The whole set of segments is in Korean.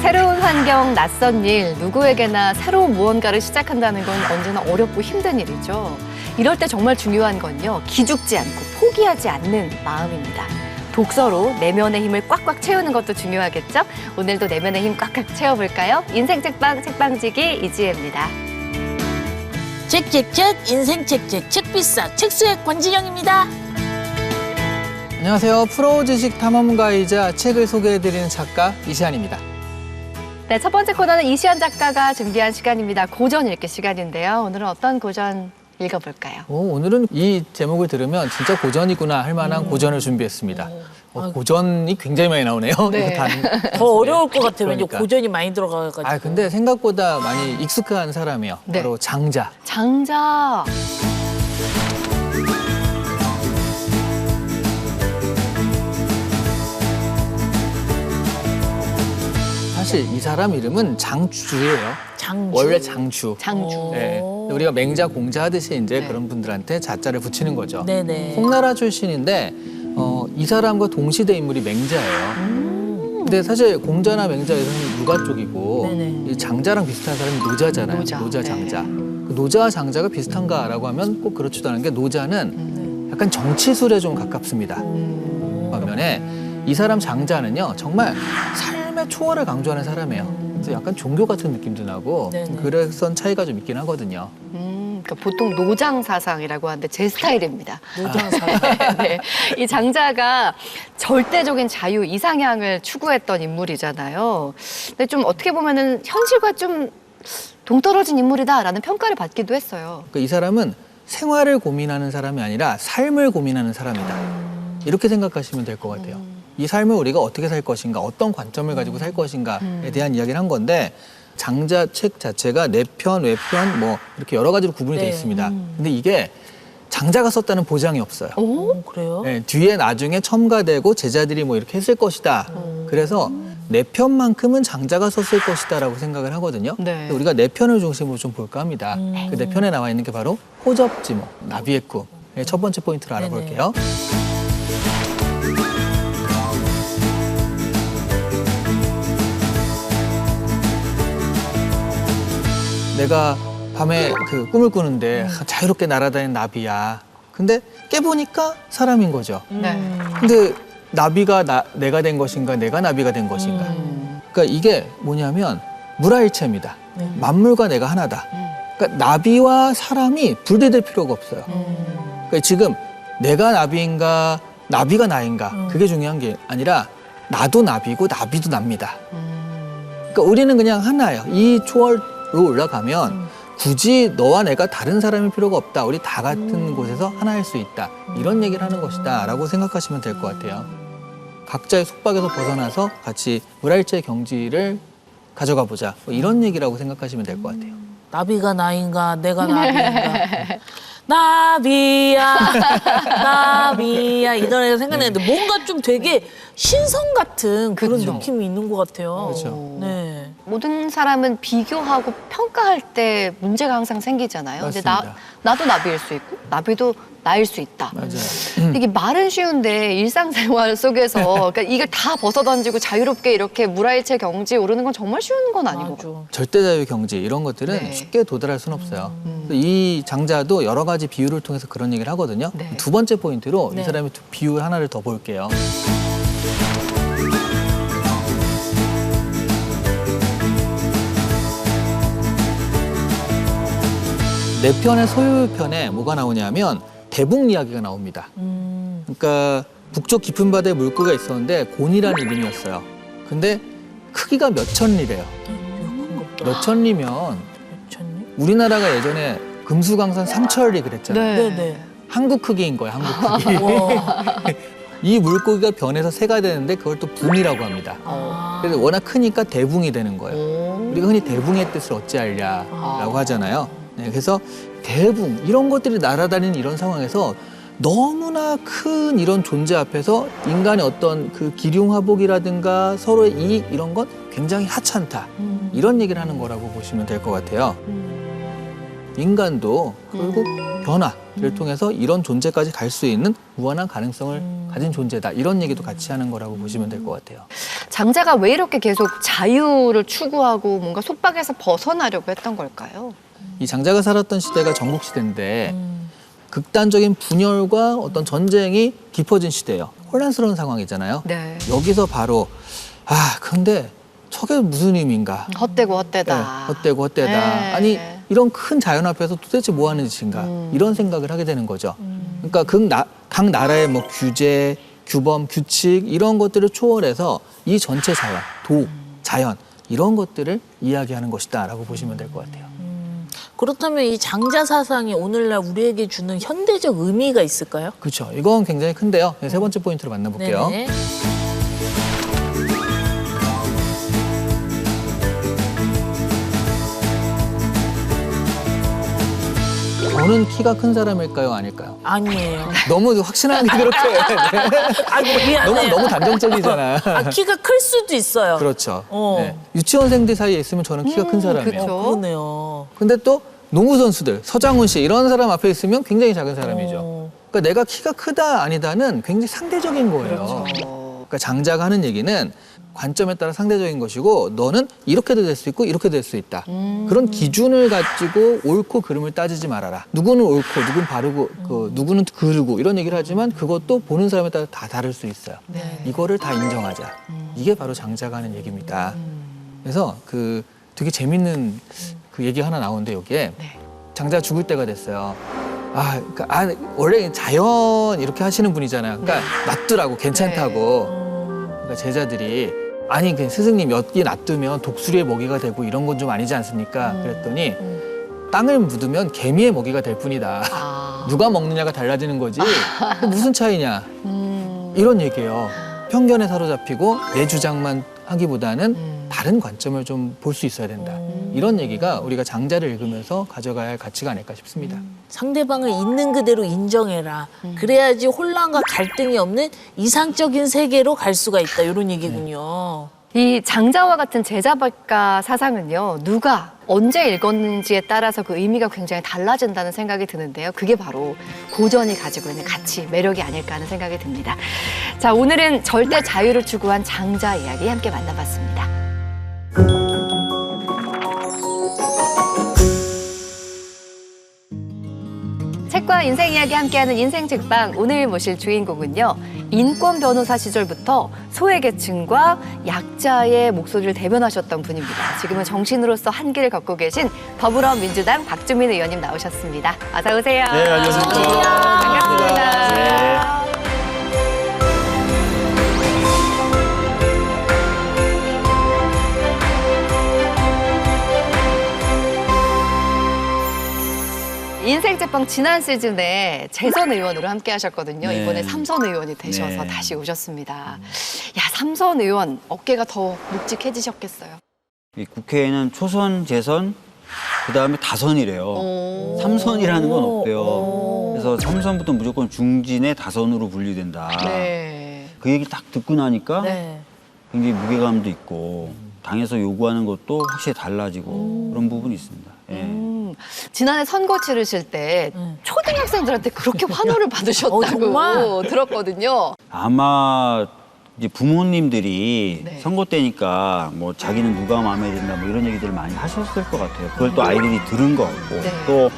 새로운 환경, 낯선 일, 누구에게나 새로운 무언가를 시작한다는 건 언제나 어렵고 힘든 일이죠. 이럴 때 정말 중요한 건요, 기죽지 않고 포기하지 않는 마음입니다. 독서로 내면의 힘을 꽉꽉 채우는 것도 중요하겠죠? 오늘도 내면의 힘 꽉꽉 채워볼까요? 인생 책방, 책방지기 이지혜입니다. 책책책 인생 책책 책비싸 책수의 권진영입니다. 안녕하세요. 프로 지식 탐험가이자 책을 소개해드리는 작가 이시안입니다. 네, 첫 번째 코너는 이시안 작가가 준비한 시간입니다. 고전 읽기 시간인데요. 오늘은 어떤 고전 읽어볼까요? 오늘은 이 제목을 들으면 진짜 고전이구나 할 만한 고전을 준비했습니다. 고전이 굉장히 많이 나오네요. 네. 더 어려울 것 같아요. 왠지 그러니까. 고전이 많이 들어가가지고. 근데 생각보다 많이 익숙한 사람이에요. 네. 바로 장자. 장자. 사실 이 사람 이름은 장주예요. 장주. 원래 장주. 장주. 네. 우리가 맹자, 공자 하듯이 이제 그런 분들한테 자자를 붙이는 거죠. 네네. 송나라 출신인데 이 사람과 동시대 인물이 맹자예요. 근데 사실 공자나 맹자에서는 누가 쪽이고 네네. 이 장자랑 비슷한 사람이 노자잖아요. 노자. 장자. 그 노자와 장자가 비슷한가라고 하면 꼭 그렇지도 않은 게 노자는 약간 정치술에 좀 가깝습니다. 반면에 이 사람 장자는요 정말 삶의 초월을 강조하는 사람이에요. 그래서 약간 종교 같은 느낌도 나고 네네. 그래서 차이가 좀 있긴 하거든요. 그러니까 보통 노장 사상이라고 하는데 제 스타일입니다. 노장사. 네, 이 장자가 절대적인 자유, 이상향을 추구했던 인물이잖아요. 근데 좀 어떻게 보면은 현실과 좀 동떨어진 인물이다라는 평가를 받기도 했어요. 그러니까 이 사람은 생활을 고민하는 사람이 아니라 삶을 고민하는 사람이다. 이렇게 생각하시면 될 것 같아요. 이 삶을 우리가 어떻게 살 것인가, 어떤 관점을 가지고 살 것인가에 대한 이야기를 한 건데 장자 책 자체가 내편, 외편 뭐 이렇게 여러 가지로 구분이 네. 돼 있습니다. 근데 이게 장자가 썼다는 보장이 없어요. 그래요? 네, 뒤에 나중에 첨가되고 제자들이 뭐 이렇게 했을 것이다. 그래서 내 편만큼은 장자가 썼을 것이다라고 생각을 하거든요. 네. 우리가 내 편을 중심으로 좀 볼까 합니다. 그 내 편에 나와 있는 게 바로 호접지모, 나비의꿈. 첫 번째 포인트로 알아볼게요. 내가 밤에 그 꿈을 꾸는데 자유롭게 날아다니는 나비야. 근데 깨보니까 사람인 거죠. 네. 근데 나비가 내가 된 것인가, 내가 나비가 된 것인가. 그러니까 이게 뭐냐면 물화일체입니다. 만물과 내가 하나다. 그러니까 나비와 사람이 분리될 필요가 없어요. 그러니까 지금 내가 나비인가, 나비가 나인가 그게 중요한 게 아니라 나도 나비고 나비도 납니다. 그러니까 우리는 그냥 하나예요. 이 초월로 올라가면 굳이 너와 내가 다른 사람일 필요가 없다. 우리 다 같은 곳에서 하나일 수 있다. 이런 얘기를 하는 것이다 라고 생각하시면 될 것 같아요. 각자의 속박에서 벗어나서 같이 물화일체 경지를 가져가 보자. 뭐 이런 얘기라고 생각하시면 될 것 같아요. 나비가 나인가 내가 나비인가. 나비야 나비야 이 노래가 생각나는데 뭔가 좀 되게 신성 같은 그런 그렇죠. 느낌이 있는 것 같아요. 그렇죠. 네. 모든 사람은 비교하고 평가할 때 문제가 항상 생기잖아요. 근데 맞습니다. 나도 나비일 수 있고 나비도 나일 수 있다. 맞아요. 이게 말은 쉬운데 일상생활 속에서 그러니까 이걸 다 벗어던지고 자유롭게 이렇게 물화일체 경지에 오르는 건 정말 쉬운 건 아니고. 맞아. 절대자유 경지 이런 것들은 네. 쉽게 도달할 수는 없어요. 이 장자도 여러 가지 비유를 통해서 그런 얘기를 하거든요. 네. 두 번째 포인트로 네. 이 사람의 비유 하나를 더 볼게요. 내 편의 소유편에 뭐가 나오냐면 대북 이야기가 나옵니다. 그러니까 북쪽 깊은 바다에 물고기가 있었는데 곤이라는 이름이었어요. 근데 크기가 몇 천리래요. 몇 천리면 미쳤니? 우리나라가 예전에 금수강산 삼천리 그랬잖아요. 네네. 한국 크기인 거예요, 한국 크기. 와. 이 물고기가 변해서 새가 되는데 그걸 또 붕이라고 합니다. 그래서 워낙 크니까 대붕이 되는 거예요. 우리가 흔히 대붕의 뜻을 어찌 알냐라고 하잖아요. 네, 그래서 대붕 이런 것들이 날아다니는 이런 상황에서 너무나 큰 이런 존재 앞에서 인간의 어떤 그 기륭화복이라든가 서로의 이익 이런 건 굉장히 하찮다. 이런 얘기를 하는 거라고 보시면 될 것 같아요. 인간도 결국 변화를 통해서 이런 존재까지 갈 수 있는 무한한 가능성을 가진 존재다. 이런 얘기도 같이 하는 거라고 보시면 될 것 같아요. 장자가 왜 이렇게 계속 자유를 추구하고 뭔가 속박에서 벗어나려고 했던 걸까요? 이 장자가 살았던 시대가 전국 시대인데 극단적인 분열과 어떤 전쟁이 깊어진 시대예요. 혼란스러운 상황이잖아요. 네. 여기서 바로 근데 저게 무슨 의미인가? 헛되고 헛되다. 네, 헛되고 헛되다. 네. 아니 이런 큰 자연 앞에서 도대체 뭐 하는 짓인가? 이런 생각을 하게 되는 거죠. 그러니까 각 나라의 뭐 규제, 규범, 규칙 이런 것들을 초월해서 이 전체 자연, 자연 이런 것들을 이야기하는 것이다라고 보시면 될 것 같아요. 그렇다면 이 장자 사상이 오늘날 우리에게 주는 현대적 의미가 있을까요? 그렇죠. 이건 굉장히 큰데요. 세 번째 포인트로 만나볼게요. 네네. 저는 키가 큰 사람일까요, 아닐까요? 아니에요. 너무 확신하게 그렇게 미안해. 너무 단정적이잖아. 키가 클 수도 있어요. 그렇죠. 어. 네. 유치원생들 사이에 있으면 저는 키가 큰 사람이에요. 그쵸. 그러네요. 근데 또 농구 선수들, 서장훈 씨 이런 사람 앞에 있으면 굉장히 작은 사람이죠. 어. 그러니까 내가 키가 크다 아니다는 굉장히 상대적인 거예요. 그러니까 장자가 하는 얘기는 관점에 따라 상대적인 것이고 너는 이렇게도 될 수 있고 이렇게 될 수 있다. 그런 기준을 가지고 옳고 그름을 따지지 말아라. 누구는 옳고 누구는 바르고 누구는 그르고 이런 얘기를 하지만 그것도 보는 사람에 따라 다 다를 수 있어요. 네. 이거를 다 인정하자. 이게 바로 장자가 하는 얘기입니다. 그래서 되게 재밌는 그 얘기 하나 나오는데 여기에 네. 장자가 죽을 때가 됐어요. 원래 자연 이렇게 하시는 분이잖아요. 그러니까 놔두라고 괜찮다고. 그러니까 제자들이 아니 그 스승님 몇 개 놔두면 독수리의 먹이가 되고 이런 건 좀 아니지 않습니까? 그랬더니 땅을 묻으면 개미의 먹이가 될 뿐이다. 누가 먹느냐가 달라지는 거지. 무슨 차이냐? 이런 얘기예요. 편견에 사로잡히고 내 주장만 하기보다는 다른 관점을 좀 볼 수 있어야 된다. 이런 얘기가 우리가 장자를 읽으면서 가져가야 할 가치가 아닐까 싶습니다. 상대방을 있는 그대로 인정해라. 그래야지 혼란과 갈등이 없는 이상적인 세계로 갈 수가 있다. 이런 얘기군요. 이 장자와 같은 제자백가 사상은요, 누가 언제 읽었는지에 따라서 그 의미가 굉장히 달라진다는 생각이 드는데요. 그게 바로 고전이 가지고 있는 가치, 매력이 아닐까 하는 생각이 듭니다. 자, 오늘은 절대 자유를 추구한 장자 이야기 함께 만나봤습니다. 책과 인생 이야기 함께하는 인생책방, 오늘 모실 주인공은요, 인권 변호사 시절부터 소외계층과 약자의 목소리를 대변하셨던 분입니다. 지금은 정신으로서 한길을 걷고 계신 더불어민주당 박주민 의원님 나오셨습니다. 어서 오세요. 네, 안녕하십니까. 반갑습니다. 네. 인생책방 지난 시즌에 재선 의원으로 함께 하셨거든요. 네. 이번에 삼선 의원이 되셔서 네. 다시 오셨습니다. 야, 삼선 의원 어깨가 더 묵직해지셨겠어요. 이 국회에는 초선, 재선, 그다음에 다선이래요. 삼선이라는 건 없대요. 그래서 삼선부터 무조건 중진의 다선으로 분류된다. 네. 그 얘기 딱 듣고 나니까 네. 굉장히 무게감도 있고 당에서 요구하는 것도 확실히 달라지고 그런 부분이 있습니다. 예. 지난해 선거 치르실 때 초등학생들한테 그렇게 환호를 받으셨다고 정말? 들었거든요. 아마 이제 부모님들이 네. 선거 때니까 뭐 자기는 누가 마음에 든다 뭐 이런 얘기들을 많이 하셨을 것 같아요. 그걸 또 아이들이 들은 것 같고 네. 또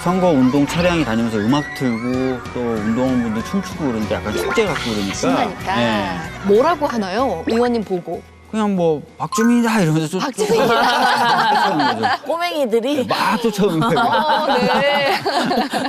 선거 운동 차량이 다니면서 음악 틀고 또 운동원분들 춤추고 그러니까 약간 축제 같고 그러니까 신나니까. 예. 뭐라고 하나요? 의원님 보고. 그냥 뭐 박주민이다 이러면서 좀 박주민이다. 꼬맹이들이 막 쫓아오는 거예요. 네.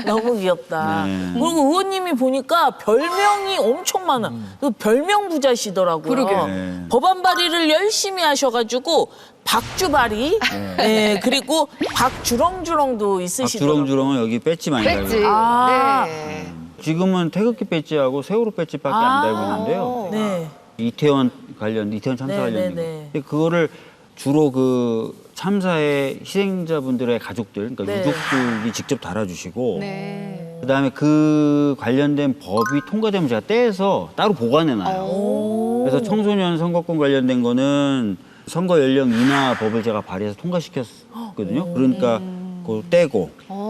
너무 귀엽다. 네. 그리고 의원님이 보니까 별명이 엄청 많아. 그 별명 부자시더라고요. 그러게요. 네. 법안 발의를 열심히 하셔가지고 박주발이, 네. 그리고 박주렁주렁도 있으시더라고요. 주렁주렁은 여기 배지 많이 달고 배지. 있어요. 아. 네. 지금은 태극기 배지하고 세월호 배지밖에 안 달고 있는데요. 네. 이태원 참사 네, 관련 네, 네. 근데 그거를 주로 그 참사의 희생자분들의 가족들, 그러니까 네. 유족들이 직접 달아주시고 네. 그다음에 그 관련된 법이 통과되면 제가 떼서 따로 보관해놔요. 오. 그래서 청소년 선거권 관련된 거는 선거 연령 인하 법을 제가 발의해서 통과시켰거든요. 그러니까 그거 떼고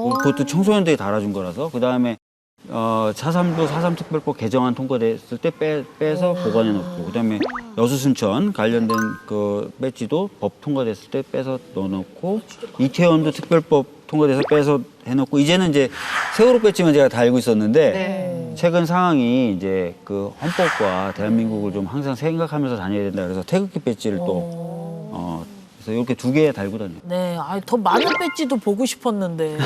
그것도 청소년들이 달아준 거라서. 그다음에 4.3도 4.3 특별법 개정안 통과됐을 때 빼서 보관해 놓고, 그다음에 여수순천 관련된 그 배지도 법 통과됐을 때 빼서 넣어놓고, 이태원도 특별법 통과돼서 빼서 해놓고, 이제는 이제 세월호 배지만 제가 달고 있었는데 네. 최근 상황이 이제 그 헌법과 대한민국을 좀 항상 생각하면서 다녀야 된다 그래서 태극기 배지를 또 그래서 이렇게 2개 달고 다녀요. 네, 더 많은 배지도 보고 싶었는데.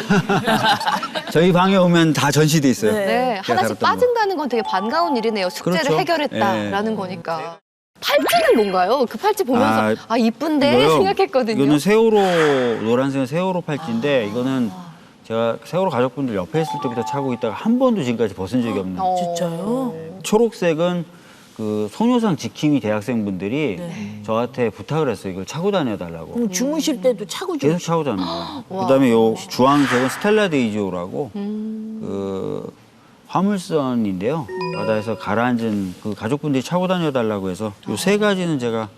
저희 방에 오면 다 전시돼 있어요. 네. 네, 제가 하나씩 달았던 거. 빠진다는 건 되게 반가운 일이네요. 숙제를 그렇죠. 해결했다라는 거니까. 팔찌는 뭔가요? 그 팔찌 보면서 이쁜데 이거요? 생각했거든요. 이거는 세월호, 노란색은 세월호 팔찌인데 이거는 제가 세월호 가족분들 옆에 있을 때부터 차고 있다가 한 번도 지금까지 벗은 적이 없는. 진짜요? 초록색은 그 소녀상 지킴이 대학생분들이 저한테 부탁을 했어요. 이걸 차고 다녀달라고. 그럼 주무실 때도 차고 계속 주무실 차고 다니는 거예요. 그다음에 요 주황색은 스텔라 데이지오라고 그 화물선인데요. 바다에서 가라앉은 그 가족분들이 차고 다녀달라고 해서 요 3가지는 제가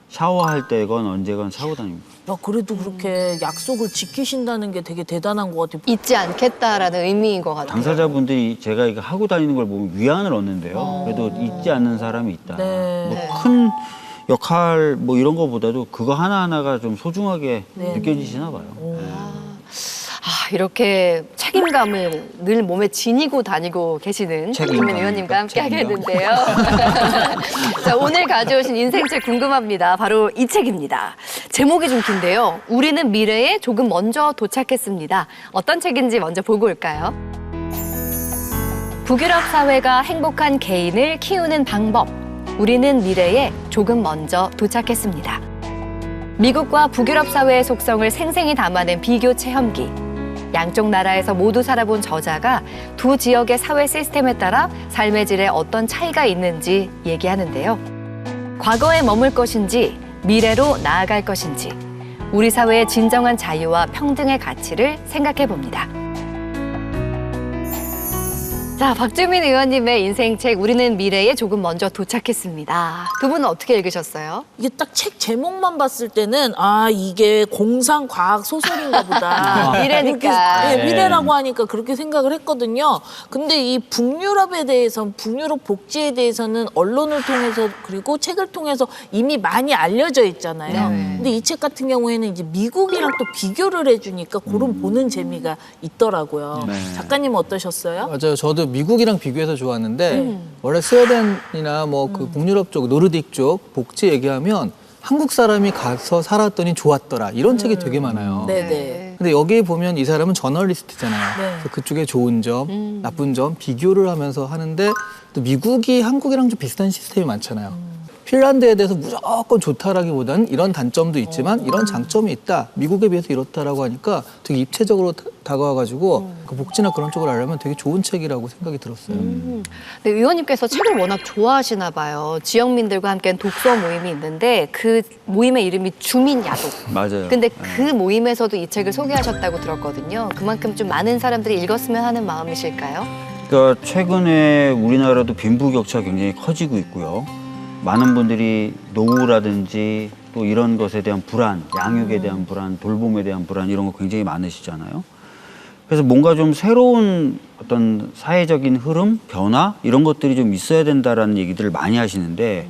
샤워할 때건 언제건 차고 다닙니다. 그래도 그렇게 약속을 지키신다는 게 되게 대단한 것 같아요. 잊지 않겠다라는 의미인 것 같아요. 당사자분들이 제가 이거 하고 다니는 걸 보면 위안을 얻는데요. 그래도 잊지 않는 사람이 있다. 네. 뭐 큰 역할 뭐 이런 거보다도 그거 하나하나가 좀 소중하게 느껴지시나 봐요. 이렇게 책임감을 늘 몸에 지니고 다니고 계시는 책임감. 박주민 의원님과 함께 하게 책임감. 했는데요. 자, 오늘 가져오신 인생책 궁금합니다. 바로 이 책입니다. 제목이 좀 긴데요. 우리는 미래에 조금 먼저 도착했습니다. 어떤 책인지 먼저 보고 올까요? 북유럽 사회가 행복한 개인을 키우는 방법. 우리는 미래에 조금 먼저 도착했습니다. 미국과 북유럽 사회의 속성을 생생히 담아낸 비교 체험기. 양쪽 나라에서 모두 살아본 저자가 두 지역의 사회 시스템에 따라 삶의 질에 어떤 차이가 있는지 얘기하는데요. 과거에 머물 것인지 미래로 나아갈 것인지 우리 사회의 진정한 자유와 평등의 가치를 생각해 봅니다. 자, 박주민 의원님의 인생책 우리는 미래에 조금 먼저 도착했습니다. 두 분은 어떻게 읽으셨어요? 이게 딱 책 제목만 봤을 때는 이게 공상 과학 소설인가 보다. 미래니까. 그렇게, 미래라고 하니까 그렇게 생각을 했거든요. 근데 이 북유럽에 대해서, 북유럽 복지에 대해서는 언론을 통해서 그리고 책을 통해서 이미 많이 알려져 있잖아요. 네. 근데 이 책 같은 경우에는 이제 미국이랑 또 비교를 해주니까 그런 보는 재미가 있더라고요. 네. 작가님은 어떠셨어요? 맞아요. 저도 미국이랑 비교해서 좋았는데 원래 스웨덴이나 뭐 그 북유럽 쪽, 노르딕 쪽 복지 얘기하면 한국 사람이 가서 살았더니 좋았더라 이런 책이 되게 많아요. 네네. 근데 여기 보면 이 사람은 저널리스트잖아요. 네. 그래서 그쪽에 좋은 점, 나쁜 점 비교를 하면서 하는데 또 미국이 한국이랑 좀 비슷한 시스템이 많잖아요. 핀란드에 대해서 무조건 좋다라기보다는 이런 단점도 있지만 이런 장점이 있다. 미국에 비해서 이렇다라고 하니까 되게 입체적으로 다가와가지고 그 복지나 그런 쪽을 알려면 되게 좋은 책이라고 생각이 들었어요. 네, 의원님께서 책을 워낙 좋아하시나 봐요. 지역민들과 함께 독서 모임이 있는데 그 모임의 이름이 주민야독. 맞아요. 근데 그 모임에서도 이 책을 소개하셨다고 들었거든요. 그만큼 좀 많은 사람들이 읽었으면 하는 마음이실까요? 그러니까 최근에 우리나라도 빈부격차가 굉장히 커지고 있고요. 많은 분들이 노후라든지 또 이런 것에 대한 불안, 양육에 대한 불안, 돌봄에 대한 불안 이런 거 굉장히 많으시잖아요. 그래서 뭔가 좀 새로운 어떤 사회적인 흐름, 변화 이런 것들이 좀 있어야 된다라는 얘기들을 많이 하시는데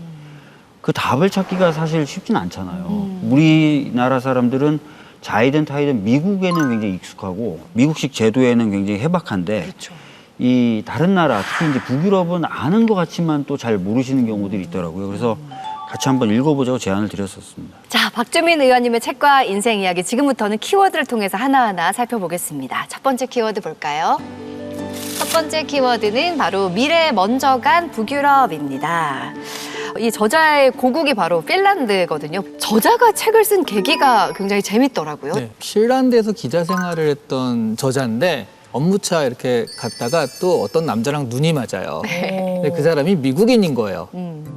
그 답을 찾기가 사실 쉽진 않잖아요. 우리나라 사람들은 자이든 타이든 미국에는 굉장히 익숙하고 미국식 제도에는 굉장히 해박한데 그렇죠. 이 다른 나라, 특히 이제 북유럽은 아는 것 같지만 또 잘 모르시는 경우들이 있더라고요. 그래서 같이 한번 읽어보자고 제안을 드렸었습니다. 자, 박주민 의원님의 책과 인생 이야기 지금부터는 키워드를 통해서 하나하나 살펴보겠습니다. 첫 번째 키워드 볼까요? 첫 번째 키워드는 바로 미래에 먼저 간 북유럽입니다. 이 저자의 고국이 바로 핀란드거든요. 저자가 책을 쓴 계기가 굉장히 재밌더라고요. 네, 핀란드에서 기자 생활을 했던 저자인데 업무차 이렇게 갔다가 또 어떤 남자랑 눈이 맞아요. 근데 그 사람이 미국인인 거예요.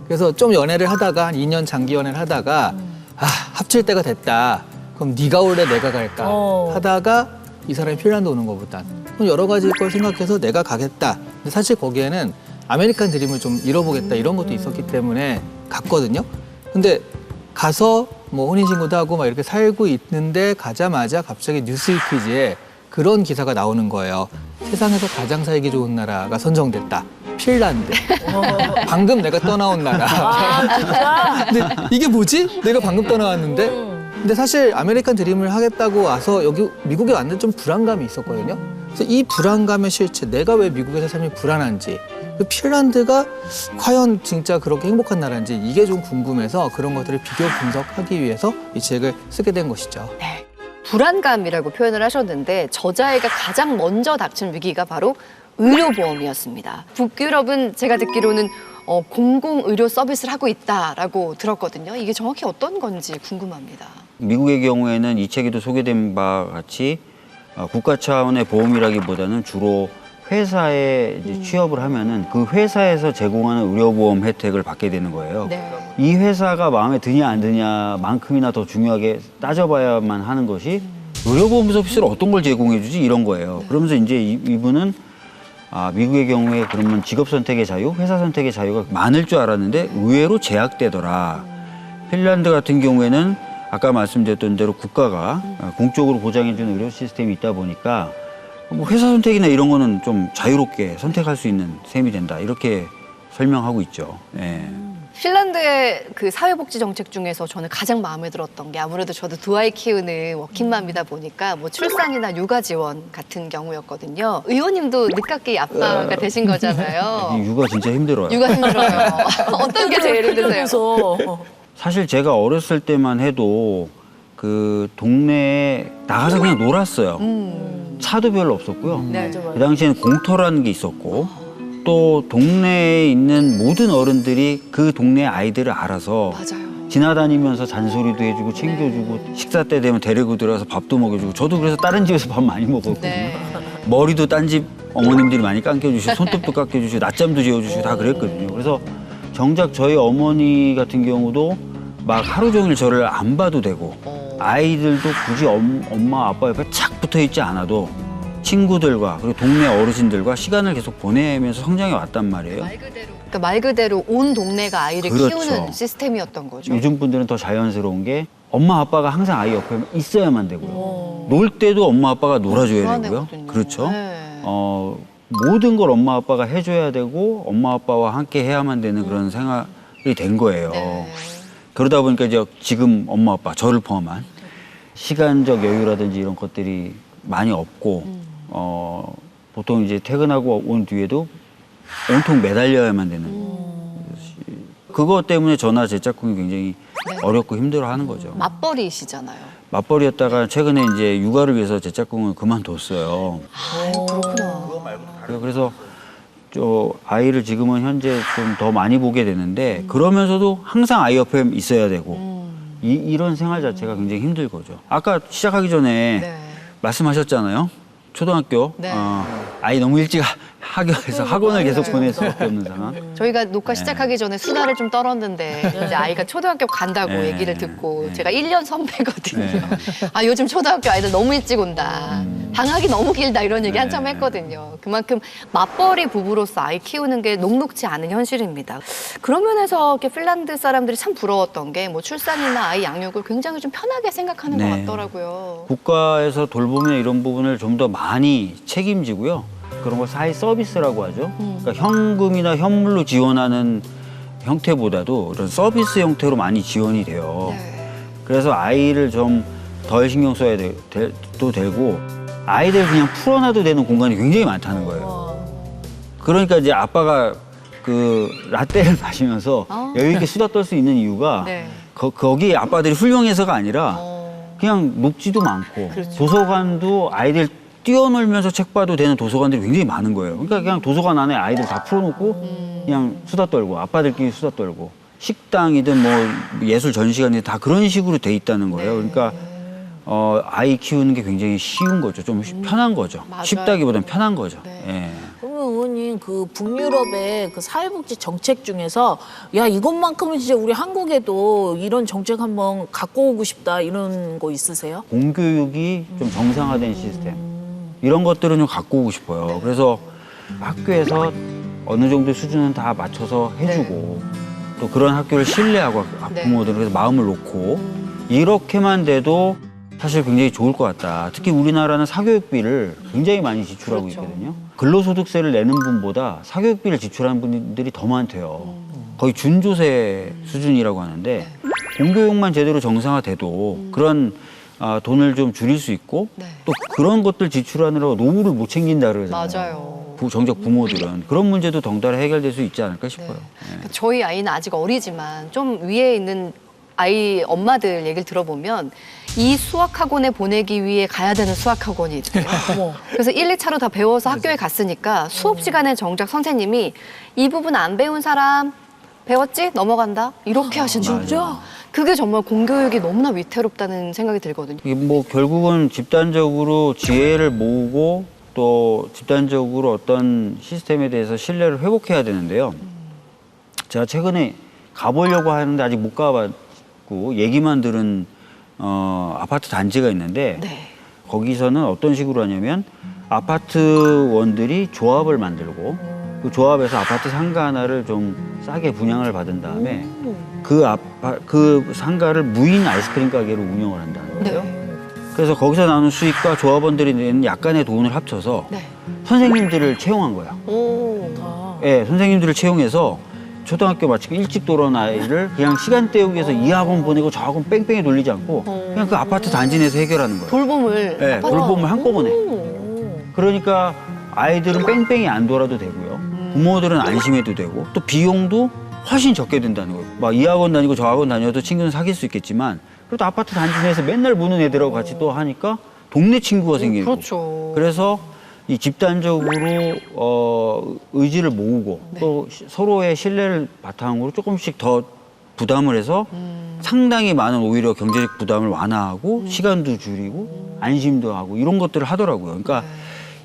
그래서 좀 연애를 하다가 한 2년 장기 연애를 하다가 합칠 때가 됐다. 그럼 네가 올래 내가 갈까 하다가 이 사람이 핀란드 오는 것보단 그럼 여러 가지 걸 생각해서 내가 가겠다. 근데 사실 거기에는 아메리칸 드림을 좀 이뤄보겠다 이런 것도 있었기 때문에 갔거든요. 근데 가서 뭐 혼인신고도 하고 막 이렇게 살고 있는데 가자마자 갑자기 뉴스위키즈에 그런 기사가 나오는 거예요. 세상에서 가장 살기 좋은 나라가 선정됐다. 핀란드. 방금 내가 떠나온 나라. 아, 진짜? 근데 이게 뭐지? 내가 방금 떠나왔는데? 근데 사실 아메리칸 드림을 하겠다고 와서 여기 미국에 왔는데 좀 불안감이 있었거든요. 그래서 이 불안감의 실체, 내가 왜 미국에서 삶이 불안한지, 그 핀란드가 과연 진짜 그렇게 행복한 나라인지 이게 좀 궁금해서 그런 것들을 비교 분석하기 위해서 이 책을 쓰게 된 것이죠. 네. 불안감이라고 표현을 하셨는데 저자애가 가장 먼저 닥친 위기가 바로 의료보험이었습니다. 북유럽은 제가 듣기로는 공공의료 서비스를 하고 있다라고 들었거든요. 이게 정확히 어떤 건지 궁금합니다. 미국의 경우에는 이 책에도 소개된 바와 같이 국가 차원의 보험이라기보다는 주로 회사에 이제 취업을 하면은 그 회사에서 제공하는 의료보험 혜택을 받게 되는 거예요. 네. 이 회사가 마음에 드냐 안 드냐만큼이나 더 중요하게 따져봐야만 하는 것이 의료보험 서비스를 어떤 걸 제공해주지 이런 거예요. 그러면서 이제 이분은 미국의 경우에 그러면 직업 선택의 자유, 회사 선택의 자유가 많을 줄 알았는데 의외로 제약되더라. 핀란드 같은 경우에는 아까 말씀드렸던 대로 국가가 공적으로 보장해주는 의료 시스템이 있다 보니까 뭐 회사 선택이나 이런 거는 좀 자유롭게 선택할 수 있는 셈이 된다. 이렇게 설명하고 있죠. 예. 핀란드의 그 사회복지 정책 중에서 저는 가장 마음에 들었던 게 아무래도 저도 두 아이 키우는 워킹맘이다 보니까 뭐 출산이나 육아 지원 같은 경우였거든요. 의원님도 늦깎이 아빠가 되신 거잖아요. 이 육아 진짜 힘들어요. 육아 힘들어요. 어떤 게 제일 힘드세요? 그래서 사실 제가 어렸을 때만 해도 그 동네에 나가서 그냥 놀았어요. 차도 별로 없었고요. 네. 맞아, 맞아. 그 당시에는 공터라는 게 있었고 또 동네에 있는 모든 어른들이 그 동네 아이들을 알아서 맞아요. 지나다니면서 잔소리도 해주고 챙겨주고 식사 때 되면 데리고 들어가서 밥도 먹여주고 저도 그래서 다른 집에서 밥 많이 먹었거든요. 네. 머리도 딴 집 어머님들이 많이 감겨주시고 손톱도 깎여주시고 낮잠도 재워주시고 다 그랬거든요. 그래서 정작 저희 어머니 같은 경우도 막 하루 종일 저를 안 봐도 되고 아이들도 굳이 엄마 아빠 옆에 착 붙어 있지 않아도 친구들과 그리고 동네 어르신들과 시간을 계속 보내면서 성장해 왔단 말이에요. 그러니까 말 그대로 온 동네가 아이를 그렇죠. 키우는 시스템이었던 거죠. 요즘 분들은 더 자연스러운 게 엄마 아빠가 항상 아이 옆에 있어야만 되고요. 놀 때도 엄마 아빠가 놀아줘야 되고요. 불안해거든요. 그렇죠. 네. 모든 걸 엄마 아빠가 해줘야 되고 엄마 아빠와 함께 해야만 되는 그런 생활이 된 거예요. 네. 그러다 보니까 이제 지금 엄마 아빠 저를 포함한 시간적 여유라든지 이런 것들이 많이 없고 보통 이제 퇴근하고 온 뒤에도 온통 매달려야만 되는 그것 때문에 저나 제 짝꿍이 굉장히 어렵고 힘들어하는 거죠. 맞벌이시잖아요. 맞벌이였다가 최근에 이제 육아를 위해서 제 짝꿍을 그만뒀어요. 그렇구나. 그래서 저 아이를 지금은 현재 좀 더 많이 보게 되는데 그러면서도 항상 아이 옆에 있어야 되고 이런 생활 자체가 굉장히 힘들 거죠. 아까 시작하기 전에 네. 말씀하셨잖아요. 초등학교 네. 아이 너무 일찍 학교에서 학원을 계속 보낼 수밖에 없는 상황. 저희가 녹화 시작하기 전에 수다를 좀 떨었는데 이제 아이가 초등학교 간다고 네. 얘기를 듣고 네. 제가 1년 선배거든요. 네. 아 요즘 초등학교 아이들 너무 일찍 온다. 방학이 너무 길다 이런 얘기 네. 한참 했거든요. 그만큼 맞벌이 부부로서 아이 키우는 게 녹록지 않은 현실입니다. 그런 면에서 이렇게 핀란드 사람들이 참 부러웠던 게 뭐 출산이나 아이 양육을 굉장히 좀 편하게 생각하는 것 네. 같더라고요. 국가에서 돌보면 이런 부분을 좀 더 많이 책임지고요. 그런 걸 사회 서비스라고 하죠. 그러니까 현금이나 현물로 지원하는 형태보다도 이런 서비스 형태로 많이 지원이 돼요. 네. 그래서 아이를 좀 덜 신경 써야 도 되고 아이들 그냥 풀어놔도 되는 공간이 굉장히 많다는 거예요. 그러니까 이제 아빠가 그 라떼를 마시면서 여유 있게 수다 떨 수 있는 이유가 네. 거기 아빠들이 훌륭해서가 아니라 그냥 녹지도 많고 그렇죠. 도서관도 아이들 뛰어놀면서 책 봐도 되는 도서관들이 굉장히 많은 거예요. 그러니까 그냥 도서관 안에 아이들 다 풀어놓고 그냥 수다 떨고 아빠들끼리 수다 떨고 식당이든 뭐 예술 전시관이든 다 그런 식으로 돼 있다는 거예요. 그러니까 아이 키우는 게 굉장히 쉬운 거죠. 좀 편한 거죠. 맞아요. 쉽다기보다는 편한 거죠. 네. 예. 그러면 의원님 그 북유럽의 그 사회복지 정책 중에서 야 이것만큼은 진짜 우리 한국에도 이런 정책 한번 갖고 오고 싶다 이런 거 있으세요? 공교육이 좀 정상화된 시스템 이런 것들은 좀 갖고 오고 싶어요. 그래서 학교에서 어느 정도 수준은 다 맞춰서 해주고 또 그런 학교를 신뢰하고 네. 부모들은 그래서 마음을 놓고 이렇게만 돼도 사실 굉장히 좋을 것 같다. 특히 우리나라는 사교육비를 굉장히 많이 지출하고 있거든요. 근로소득세를 내는 분보다 사교육비를 지출하는 분들이 더 많대요. 거의 준조세 수준이라고 하는데 공교육만 제대로 정상화돼도 그런 돈을 좀 줄일 수 있고 네. 또 그런 것들 지출하느라고 노후를 못 챙긴다 그러잖아요. 맞아요. 정작 부모들은 그런 문제도 덩달아 해결될 수 있지 않을까 싶어요. 네. 저희 아이는 아직 어리지만 좀 위에 있는 아이 엄마들 얘기를 들어보면 이 수학학원에 보내기 위해 가야 되는 수학학원이 있대요. 그래서 1, 2차로 다 배워서 학교에 갔으니까 수업 시간에 정작 선생님이 이 부분 안 배운 사람 배웠지? 넘어간다? 이렇게 하신다고. 진짜? 그게 정말 공교육이 너무나 위태롭다는 생각이 들거든요. 이게 뭐 결국은 집단적으로 지혜를 모으고 또 집단적으로 어떤 시스템에 대해서 신뢰를 회복해야 되는데요. 제가 최근에 가보려고 하는데 아직 못 가봤고 얘기만 들은 아파트 단지가 있는데 네. 거기서는 어떤 식으로 하냐면 아파트원들이 조합을 만들고 그 조합에서 아파트 상가 하나를 좀 싸게 분양을 받은 다음에 그 상가를 무인 아이스크림 가게로 운영을 한다는 거예요. 네. 그래서 거기서 나오는 수익과 조합원들이 내는 약간의 돈을 합쳐서 네. 선생님들을 채용한 거야. 오. 예, 선생님들을 채용해서 초등학교 마치고 일찍 돌아온 아이를 그냥 시간 때우기 위해서 이 학원 보내고 저 학원 뺑뺑이 돌리지 않고 그냥 그 아파트 단지 내에서 해결하는 거예요. 돌봄을. 예, 아빠가. 돌봄을 한꺼번에. 오. 그러니까 아이들은 뺑뺑이 안 돌아도 되고요. 부모들은 안심해도 되고 또 비용도 훨씬 적게 든다는 거예요. 막 이 학원 다니고 저 학원 다녀도 친구는 사귈 수 있겠지만 그래도 아파트 단지 내에서 맨날 보는 애들하고 같이 또 하니까 동네 친구가 생기고. 그렇죠. 그래서 이 집단적으로 의지를 모으고 또 서로의 신뢰를 바탕으로 조금씩 더 부담을 해서 상당히 많은 오히려 경제적 부담을 완화하고 시간도 줄이고 안심도 하고 이런 것들을 하더라고요. 그러니까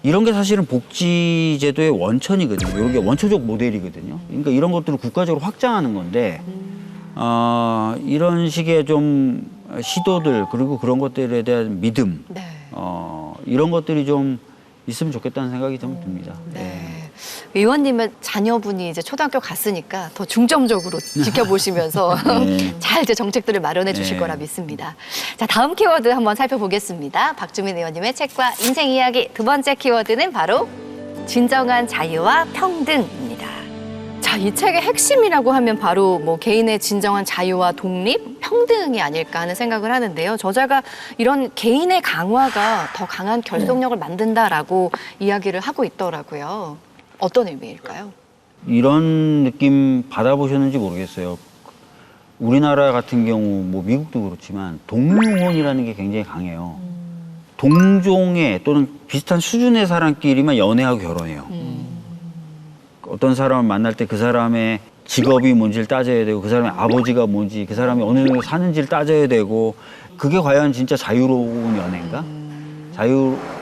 이런 게 사실은 복지제도의 원천이거든요. 이게 원초적 모델이거든요. 그러니까 이런 것들을 국가적으로 확장하는 건데 이런 식의 좀 시도들 그리고 그런 것들에 대한 믿음 네. 이런 것들이 좀 있으면 좋겠다는 생각이 좀 듭니다. 네. 의원님의 자녀분이 이제 초등학교 갔으니까 더 중점적으로 지켜보시면서 잘 이제 정책들을 마련해 주실 네. 거라 믿습니다. 자, 다음 키워드 한번 살펴보겠습니다. 박주민 의원님의 책과 인생 이야기 두 번째 키워드는 바로 진정한 자유와 평등입니다. 자, 이 책의 핵심이라고 하면 바로 뭐 개인의 진정한 자유와 독립, 평등이 아닐까 하는 생각을 하는데요. 저자가 이런 개인의 강화가 더 강한 결속력을 만든다라고 이야기를 하고 있더라고요. 어떤 의미일까요? 이런 느낌 받아보셨는지 모르겠어요. 우리나라 같은 경우 뭐 미국도 그렇지만 동료혼이라는 게 굉장히 강해요. 동종의 또는 비슷한 수준의 사람끼리만 연애하고 결혼해요. 어떤 사람을 만날 때 그 사람의 직업이 뭔지를 따져야 되고 그 사람의 아버지가 뭔지 그 사람이 어느 정도 사는지를 따져야 되고 그게 과연 진짜 자유로운 연애인가?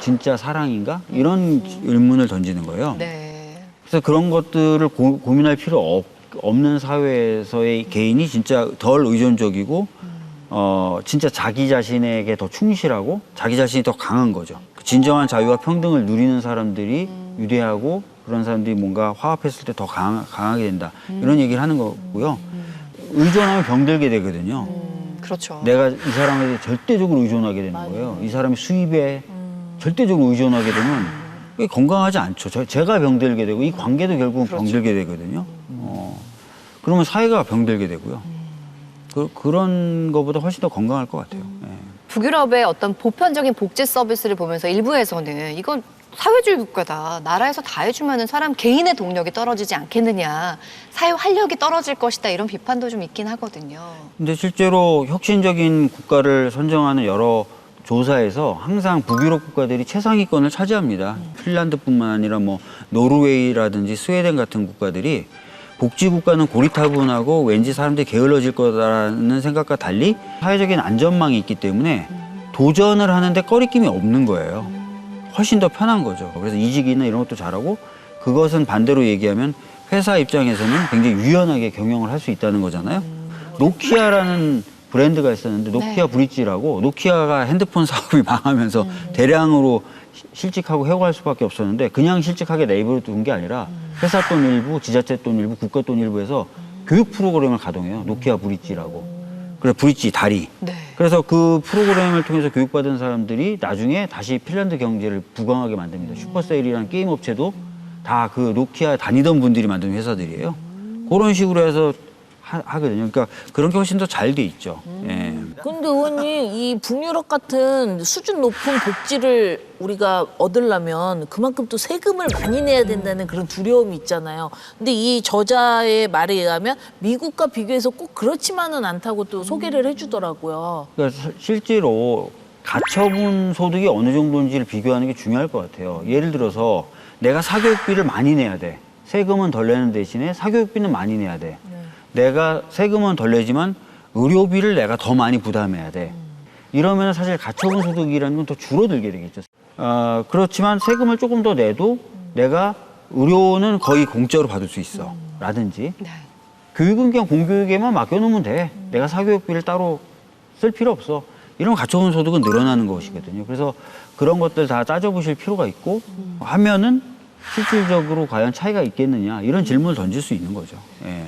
진짜 사랑인가? 이런 의문을 던지는 거예요. 네. 그래서 그런 것들을 고민할 필요 없는 사회에서의 개인이 진짜 덜 의존적이고 진짜 자기 자신에게 더 충실하고 자기 자신이 더 강한 거죠. 진정한 자유와 평등을 누리는 사람들이 유대하고 그런 사람들이 뭔가 화합했을 때 더 강하게 된다. 이런 얘기를 하는 거고요. 의존하면 병들게 되거든요. 그렇죠. 내가 이 사람에게 절대적으로 의존하게 되는 거예요. 이 사람의 수입에 절대적으로 의존하게 되면 그게 건강하지 않죠. 제가 병들게 되고 이 관계도 결국은 병들게 되거든요. 그러면 사회가 병들게 되고요. 그런 것보다 훨씬 더 건강할 것 같아요. 네. 북유럽의 어떤 보편적인 복지 서비스를 보면서 일부에서는 이건 사회주의 국가다. 나라에서 다 해주면은 사람 개인의 동력이 떨어지지 않겠느냐. 사회 활력이 떨어질 것이다. 이런 비판도 좀 있긴 하거든요. 근데 실제로 혁신적인 국가를 선정하는 여러 조사에서 항상 북유럽 국가들이 최상위권을 차지합니다. 핀란드뿐만 아니라 뭐 노르웨이라든지 스웨덴 같은 국가들이 복지국가는 고리타분하고 왠지 사람들이 게을러질 거다라는 생각과 달리 사회적인 안전망이 있기 때문에 도전을 하는데 꺼리낌이 없는 거예요. 훨씬 더 편한 거죠. 그래서 이직이나 이런 것도 잘하고 그것은 반대로 얘기하면 회사 입장에서는 굉장히 유연하게 경영을 할 수 있다는 거잖아요. 노키아라는 브랜드가 있었는데 노키아 브릿지라고 노키아가 핸드폰 사업이 망하면서 대량으로 실직하고 해고할 수밖에 없었는데 그냥 실직하게 내버려 둔 게 아니라 회사 돈 일부, 지자체 돈 일부, 국가 돈 일부에서 교육 프로그램을 가동해요. 노키아 브릿지라고. 그래 브릿지 다리. 네. 그래서 그 프로그램을 통해서 교육받은 사람들이 나중에 다시 핀란드 경제를 부강하게 만듭니다. 슈퍼셀이라는 게임 업체도 다 그 노키아 다니던 분들이 만든 회사들이에요. 그런 식으로 해서 하거든요. 그러니까 그런 게 훨씬 더 잘 돼 있죠. 예. 근데 의원님 이 북유럽 같은 수준 높은 복지를 우리가 얻으려면 그만큼 또 세금을 많이 내야 된다는 그런 두려움이 있잖아요. 근데 이 저자의 말에 의하면 미국과 비교해서 꼭 그렇지만은 않다고 또 소개를 해주더라고요. 그러니까 실제로 가처분 소득이 어느 정도인지를 비교하는 게 중요할 것 같아요. 예를 들어서 내가 사교육비를 많이 내야 돼. 세금은 덜 내는 대신에 사교육비는 많이 내야 돼. 내가 세금은 덜 내지만 의료비를 내가 더 많이 부담해야 돼. 이러면 사실 가처분 소득이라는 건 더 줄어들게 되겠죠. 그렇지만 세금을 조금 더 내도 내가 의료는 거의 공짜로 받을 수 있어. 라든지 네. 교육은 그냥 공교육에만 맡겨놓으면 돼. 내가 사교육비를 따로 쓸 필요 없어. 이런 가처분 소득은 늘어나는 것이거든요. 그래서 그런 것들 다 따져보실 필요가 있고 하면은 실질적으로 과연 차이가 있겠느냐 이런 질문을 던질 수 있는 거죠. 예.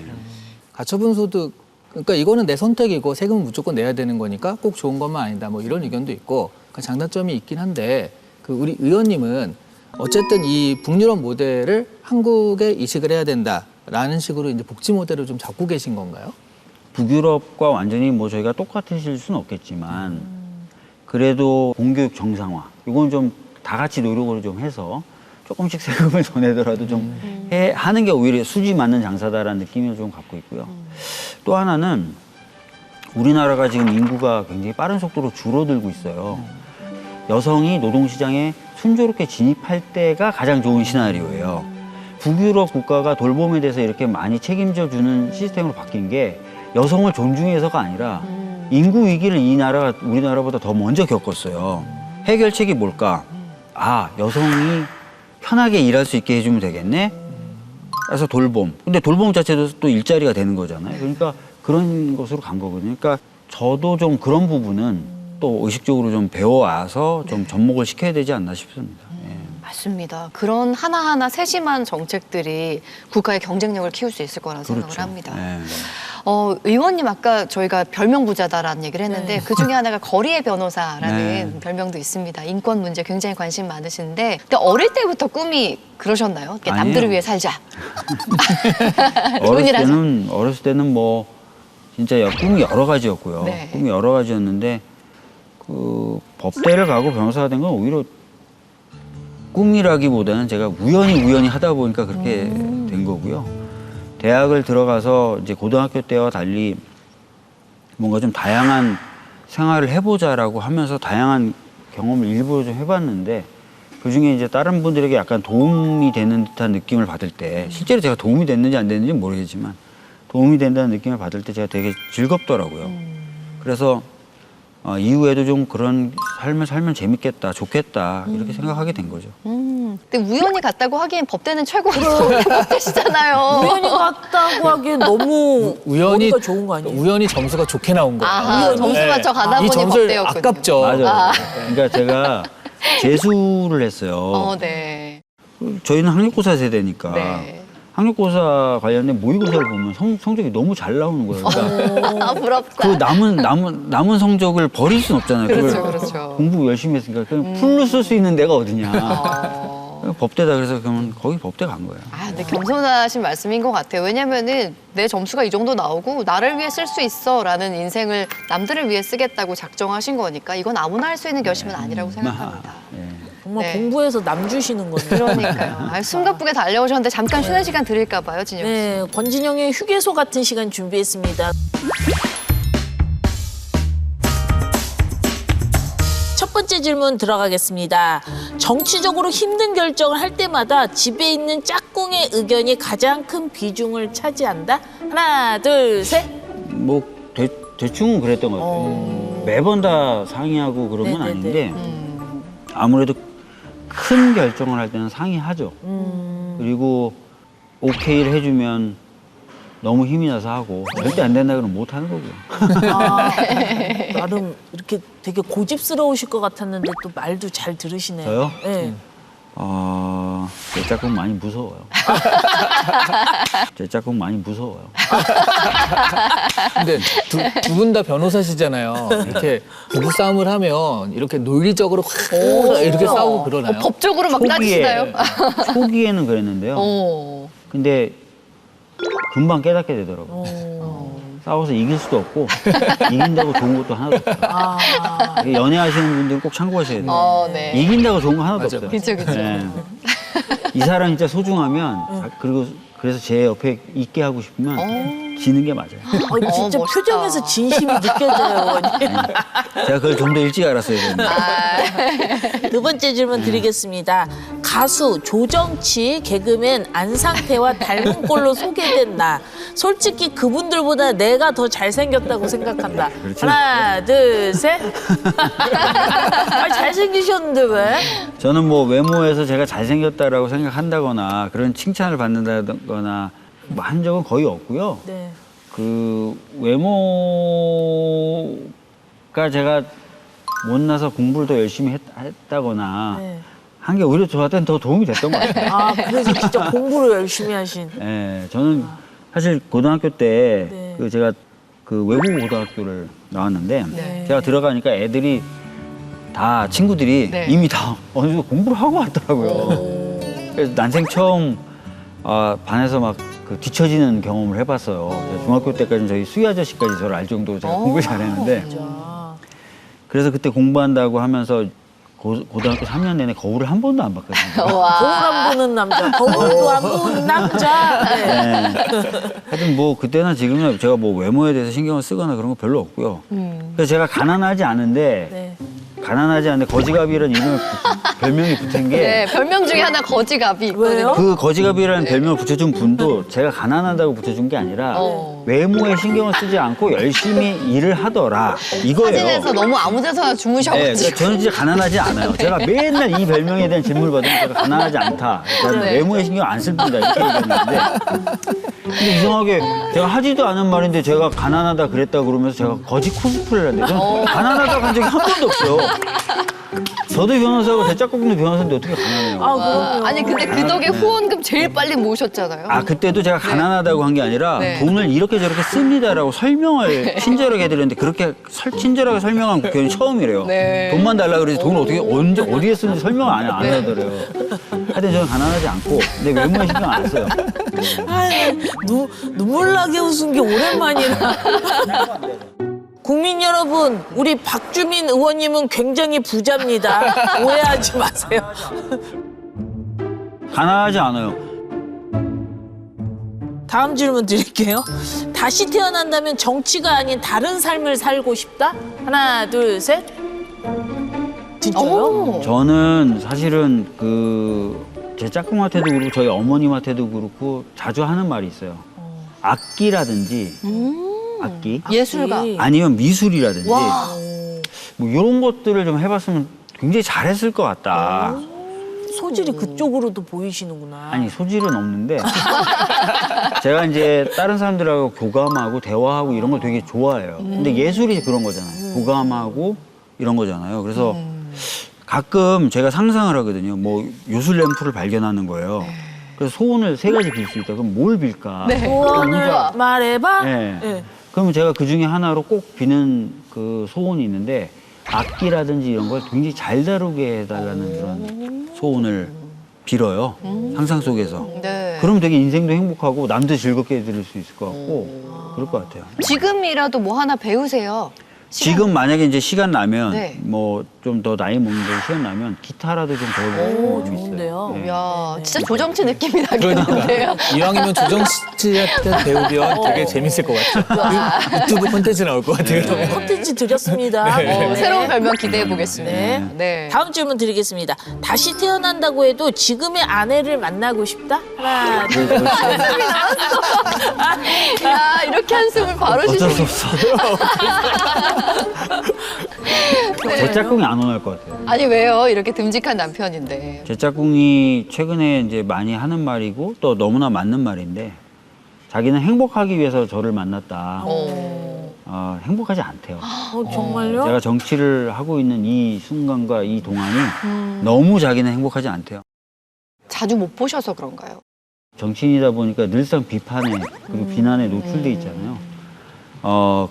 가처분 소득, 그러니까 이거는 내 선택이고 세금은 무조건 내야 되는 거니까 꼭 좋은 것만 아니다. 뭐 이런 의견도 있고 그러니까 장단점이 있긴 한데 그 우리 의원님은 어쨌든 이 북유럽 모델을 한국에 이식을 해야 된다라는 식으로 이제 복지 모델을 좀 잡고 계신 건가요? 북유럽과 완전히 뭐 저희가 똑같으실 수는 없겠지만 그래도 공교육 정상화 이건 좀 다 같이 노력을 좀 해서 조금씩 세금을 더 내더라도 좀 하는 게 오히려 수지 맞는 장사다라는 느낌을 좀 갖고 있고요. 또 하나는 우리나라가 지금 인구가 굉장히 빠른 속도로 줄어들고 있어요. 여성이 노동시장에 순조롭게 진입할 때가 가장 좋은 시나리오예요. 북유럽 국가가 돌봄에 대해서 이렇게 많이 책임져 주는 시스템으로 바뀐 게 여성을 존중해서가 아니라 인구 위기를 이 나라가 우리나라보다 더 먼저 겪었어요. 해결책이 뭘까? 아, 여성이 편하게 일할 수 있게 해주면 되겠네? 그래서 돌봄. 근데 돌봄 자체도 또 일자리가 되는 거잖아요. 그러니까 그런 것으로 간 거거든요. 그러니까 저도 좀 그런 부분은 또 의식적으로 좀 배워와서 좀 접목을 시켜야 되지 않나 싶습니다. 예. 맞습니다. 그런 하나하나 세심한 정책들이 국가의 경쟁력을 키울 수 있을 거라고 생각을 그렇죠. 합니다. 예. 의원님 아까 저희가 별명 부자다라는 얘기를 했는데 그 중에 하나가 거리의 변호사라는 네. 별명도 있습니다. 인권 문제 굉장히 관심 많으신데 근데 어릴 때부터 꿈이 그러셨나요? 이렇게 아니에요. 남들을 위해 살자. 좋은 일 하자. 어렸을 때는 뭐 진짜 꿈이 여러 가지였고요. 네. 꿈이 여러 가지였는데 그 법대를 가고 변호사가 된 건 오히려 꿈이라기보다는 제가 우연히 하다 보니까 그렇게 된 거고요. 대학을 들어가서 이제 고등학교 때와 달리 뭔가 좀 다양한 생활을 해보자라고 하면서 다양한 경험을 일부러 좀 해봤는데 그중에 이제 다른 분들에게 약간 도움이 되는 듯한 느낌을 받을 때 실제로 제가 도움이 됐는지 안 됐는지 모르겠지만 도움이 된다는 느낌을 받을 때 제가 되게 즐겁더라고요. 그래서 이후에도 좀 그런 삶을 살면 재밌겠다, 좋겠다 이렇게 생각하게 된 거죠. 근데 우연히 갔다고 하기엔 법대는 최고 법대시잖아요. 우연히 갔다고 하기엔 너무 우연히 머리가 좋은 거 아니에요? 우연히 점수가 좋게 나온 거예요. 아하, 점수 맞춰 가다 이 보니 점수를 법대였군요. 아깝죠. 맞아요. 그러니까 제가 재수를 했어요. 네. 저희는 학력고사 세대니까 네. 학력고사 관련된 모의고사를 보면 성적이 너무 잘 나오는 거예요. 그러니까 아, 부럽다. 그 남은 성적을 버릴 순 없잖아요. 그렇죠, 그걸 그렇죠. 공부 열심히 했으니까 그럼 풀로 쓸 수 있는 데가 어디냐. 어. 법대다 그래서 그러면 거기 법대 간 거예요. 아, 근데 겸손하신 말씀인 것 같아요. 왜냐면은 내 점수가 이 정도 나오고 나를 위해 쓸 수 있어라는 인생을 남들을 위해 쓰겠다고 작정하신 거니까 이건 아무나 할 수 있는 결심은 아니라고 생각합니다. 예. 정말 네. 공부해서 남 주시는 거네요. 그러니까요. 아, 숨가쁘게 달려오셨는데 잠깐 쉬는 시간 드릴까 봐요, 진영 씨. 네, 권진영의 휴게소 같은 시간 준비했습니다. 첫 번째 질문 들어가겠습니다. 정치적으로 힘든 결정을 할 때마다 집에 있는 짝꿍의 의견이 가장 큰 비중을 차지한다? 하나, 둘, 셋. 뭐 대충은 그랬던 것 같아요. 매번 다 상의하고 그런 건 네네네. 아닌데 아무래도 큰 결정을 할 때는 상의하죠. 그리고 오케이를 해주면 너무 힘이 나서 하고 절대 안 된다 그러면 못 하는 거고요. 아, 나름 이렇게 되게 고집스러우실 것 같았는데 또 말도 잘 들으시네요. 저요? 네. 제 짝꿍 많이 무서워요. 제 짝꿍 많이 무서워요. 근데 두 분 다 변호사시잖아요. 이렇게 부부싸움을 하면 이렇게 논리적으로 확 이렇게 싸우고 그러나요? 법적으로 막 따지시나요? 초기에는 그랬는데요. 어. 근데 금방 깨닫게 되더라고요. 싸워서 이길 수도 없고 이긴다고 좋은 것도 하나도 없어요. 연애하시는 분들은 꼭 참고하셔야 돼요. 네. 이긴다고 좋은 거 하나도 맞아, 없어요. 그쵸, 그쵸. 네. 이 사람 진짜 소중하면 그리고 그래서 제 옆에 있게 하고 싶으면 지는 게 맞아요. 진짜 멋있다. 표정에서 진심이 느껴져요, 어머니. 제가 그걸 좀 더 일찍 알았어야 되는데. 두 번째 질문 드리겠습니다. 가수, 조정치, 개그맨 안상태와 닮은 꼴로 소개된 나. 솔직히 그분들보다 내가 더 잘생겼다고 생각한다. 그렇죠. 하나, 둘, 셋. 잘생기셨는데 왜? 저는 뭐 외모에서 제가 잘생겼다라고 생각한다거나 그런 칭찬을 받는다거나 뭐 한 적은 거의 없고요. 네. 그 외모가 제가 못나서 공부를 더 열심히 했다거나 네. 한 게 오히려 저한테는 더 도움이 됐던 것 같아요. 그래서 진짜 공부를 열심히 하신. 예, 저는 사실 고등학교 때 네. 그 제가 그 외국 고등학교를 나왔는데 네. 제가 들어가니까 애들이 다 친구들이 네. 이미 다 어느 정도 공부를 하고 왔더라고요. 그래서 난생 처음 반에서 막 그 뒤처지는 경험을 해봤어요. 제가 중학교 때까지는 저희 수희 아저씨까지 저를 알 정도로 제가 공부를 잘했는데 그래서 그때 공부한다고 하면서 고등학교 3년 내내 거울을 한 번도 안 봤거든요. 거울 안 보는 남자, 거울도 안 보는 남자. 네. 네. 하여튼 뭐 그때나 지금이나 제가 뭐 외모에 대해서 신경을 쓰거나 그런 거 별로 없고요. 그래서 제가 가난하지 않은데 네. 거지갑이라는 별명이 붙은 게 네, 별명 중에 하나 거지갑이 있거든요. 왜요? 그 거지갑이라는 별명을 붙여준 분도 제가 가난하다고 붙여준 게 아니라 외모에 신경을 쓰지 않고 열심히 일을 하더라 이거예요. 사진에서 너무 아무 데서나 네, 주무셔가지고. 그러니까 저는 진짜 가난하지 않아요. 제가 맨날 이 별명에 대한 질문을 받으면 제가 가난하지 않다. 그러니까 네. 외모에 신경 안 쓸 뿐이다 이렇게 얘기했는데 근데 이상하게 제가 하지도 않은 말인데 제가 가난하다 그랬다 그러면서 제가 거지 코스프레를 하는데 저는 가난하다고 한 적이 한 번도 없어요. 저도 변호사고 제 짝꿍도 변호사인데 어떻게 가난해요? 그럼요. 아니 근데 그 덕에 후원금 제일 빨리 모으셨잖아요. 그때도 제가 가난하다고 한 게 아니라 네. 돈을 이렇게 저렇게 씁니다라고 설명을 친절하게 해드렸는데 그렇게 친절하게 설명한 국회의원이 처음이래요. 네. 돈만 달라 그러지 돈을 어디에 쓰는지 설명을 안 하더래요. 하여튼 저는 가난하지 않고 내 외모에 신경 안 써요. 눈물 나게 웃은 게 오랜만이라. 국민 여러분, 우리 박주민 의원님은 굉장히 부자입니다. 오해하지 마세요. 가난하지 않아요. 다음 질문 드릴게요. 다시 태어난다면 정치가 아닌 다른 삶을 살고 싶다? 하나, 둘, 셋. 진짜요? 저는 사실은 제 짝꿍한테도 그렇고 저희 어머님한테도 그렇고 자주 하는 말이 있어요. 악기라든지 악기 예술가. 아니면 미술이라든지 와. 뭐 이런 것들을 좀 해봤으면 굉장히 잘했을 것 같다. 소질이 그쪽으로도 보이시는구나. 아니 소질은 없는데 제가 이제 다른 사람들하고 교감하고 대화하고 이런 걸 되게 좋아해요. 근데 예술이 그런 거잖아요. 교감하고 이런 거잖아요. 그래서 가끔 제가 상상을 하거든요. 뭐 요술 램프를 발견하는 거예요. 그래서 소원을 3가지 빌 수 있다. 그럼 뭘 빌까? 네. 소원을 말해봐. 네. 네. 그러면 제가 그 중에 하나로 꼭 비는 그 소원이 있는데 악기라든지 이런 걸 굉장히 잘 다루게 해달라는 그런 소원을 빌어요. 상상 속에서. 네. 그러면 되게 인생도 행복하고 남도 즐겁게 해드릴 수 있을 것 같고 그럴 것 같아요. 지금이라도 뭐 하나 배우세요. 지금 만약에 이제 시간 나면 네. 뭐 좀 더 나이 먹는 데 시간 나면 기타라도 좀 배워보고 싶어요. 좋은데요. 네. 야, 진짜 조정치 느낌이 나겠는데요. 이왕이면 조정치한테 배우면 되게 재밌을 것 같아요. 유튜브 콘텐츠 나올 것 같아요. 콘텐츠 드렸습니다. 새로운 별명 기대해 보겠습니다. 네. 네. 다음 질문 드리겠습니다. 다시 태어난다고 해도 지금의 아내를 만나고 싶다? 하나, 둘, 야, 이렇게 한숨을 바로 어쩔 수 쉬시니. 없어. 제 짝꿍이 안 원할 것 같아요. 아니 왜요? 이렇게 듬직한 남편인데. 제 짝꿍이 최근에 이제 많이 하는 말이고 또 너무나 맞는 말인데 자기는 행복하기 위해서 저를 만났다. 행복하지 않대요. 정말요? 제가 정치를 하고 있는 이 순간과 이 동안이 너무 자기는 행복하지 않대요. 자주 못 보셔서 그런가요? 정치인이다 보니까 늘상 비판에 그리고 비난에 노출돼 있잖아요.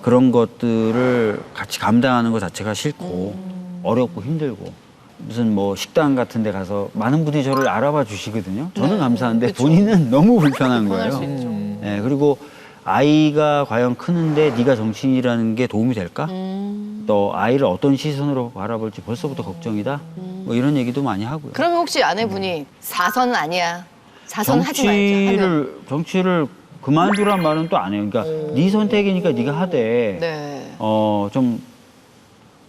그런 것들을 같이 감당하는 것 자체가 싫고 어렵고 힘들고 무슨 뭐 식당 같은 데 가서 많은 분들이 저를 알아봐 주시거든요. 저는 감사한데 본인은 너무 불편한 거예요. 네, 그리고 아이가 과연 크는데 네가 정치인이라는 게 도움이 될까? 또 아이를 어떤 시선으로 바라볼지 벌써부터 걱정이다. 뭐 이런 얘기도 많이 하고요. 그러면 혹시 아내분이 4선은 아니야. 4선 하지 말자 하면. 정치를 그만두란 말은 또 안 해요. 그러니까 네 선택이니까 네가 하되 네. 좀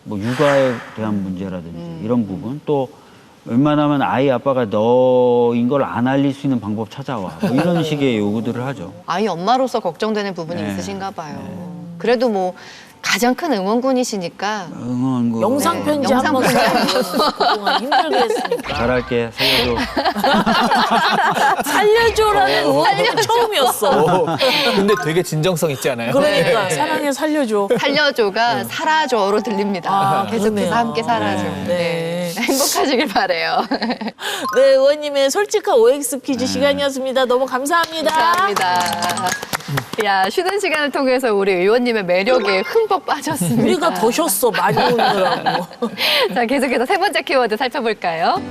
뭐 육아에 대한 문제라든지 이런 부분 또 웬만하면 아이 아빠가 너인 걸 안 알릴 수 있는 방법 찾아와 뭐 이런 식의 요구들을 하죠. 아이 엄마로서 걱정되는 부분이 네. 있으신가 봐요. 그래도 뭐 가장 큰 응원군이시니까 응원 영상 편지 네. 한번 영상 그동안 힘들게 했으니까. 잘할게 살려줘. 살려줘라는 응원은 처음이었어. 근데 되게 진정성 있지 않아요? 그러니까 사랑해 살려줘. 살려줘가 사라져로 들립니다. 아, 계속해서 그러네요. 함께 살아줘. 네. 네. 행복하시길 바래요. 네, 의원님의 솔직한 OX 퀴즈 시간이었습니다. 너무 감사합니다. 감사합니다. 야, 쉬는 시간을 통해서 우리 의원님의 매력에 흠뻑 빠졌습니다. 우리가 더 쉬었어, 많이 오느라고. 자, 계속해서 세 번째 키워드 살펴볼까요?